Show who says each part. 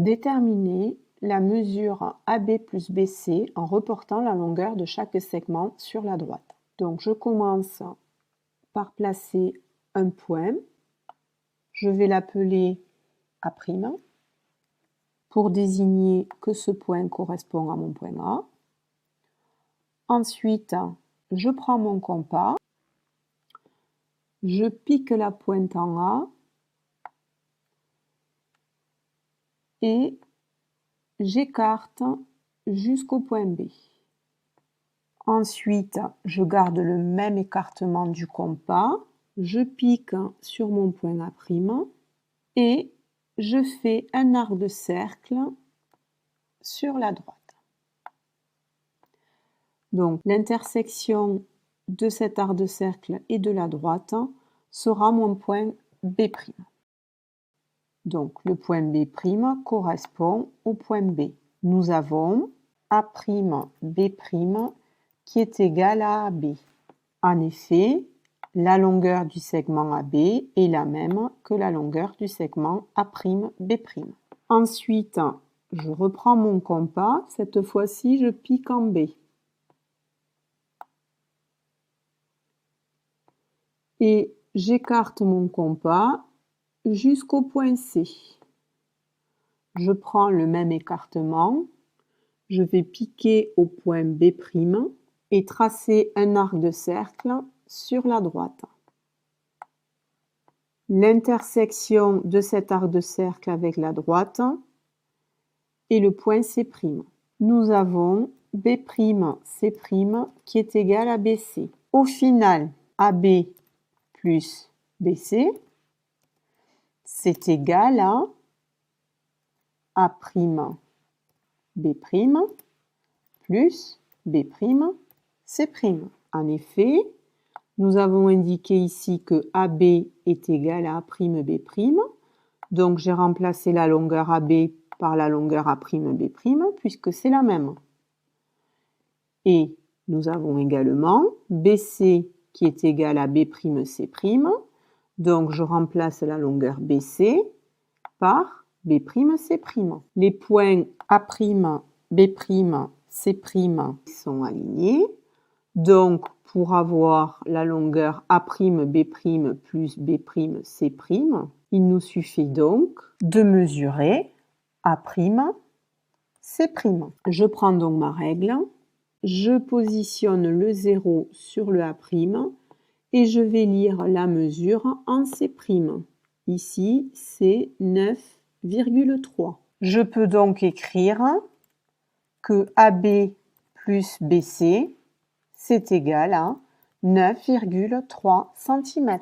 Speaker 1: Déterminer la mesure AB plus BC en reportant la longueur de chaque segment sur la droite. Donc je commence par placer un point. Je vais l'appeler A' pour désigner que ce point correspond à mon point A. Ensuite, je prends mon compas, je pique la pointe en A et j'écarte jusqu'au point B. Ensuite, je garde le même écartement du compas, je pique sur mon point A' et je fais un arc de cercle sur la droite. Donc l'intersection de cet arc de cercle et de la droite sera mon point B'. Donc le point B' correspond au point B. Nous avons A'B' qui est égal à AB. En effet, la longueur du segment AB est la même que la longueur du segment A'B'. Ensuite, je reprends mon compas, cette fois-ci je pique en B. Et j'écarte mon compas jusqu'au point C. Je prends le même écartement, je vais piquer au point B' et tracer un arc de cercle sur la droite. L'intersection de cet arc de cercle avec la droite est le point C'. Nous avons B'C' qui est égal à BC. Au final, AB plus BC, c'est égal à A'B' plus B'C'. En effet, nous avons indiqué ici que AB est égal à A'B', donc j'ai remplacé la longueur AB par la longueur A'B' puisque c'est la même. Et nous avons également BC qui est égal à B'C', donc je remplace la longueur BC par B'C'. Les points A'B', C' sont alignés. Donc, pour avoir la longueur A'B' plus B'C', il nous suffit donc de mesurer A'C'. Je prends donc ma règle, je positionne le 0 sur le A' et je vais lire la mesure en C'. Ici, c'est 9,3. Je peux donc écrire que AB plus BC, c'est égal à 9,3 cm.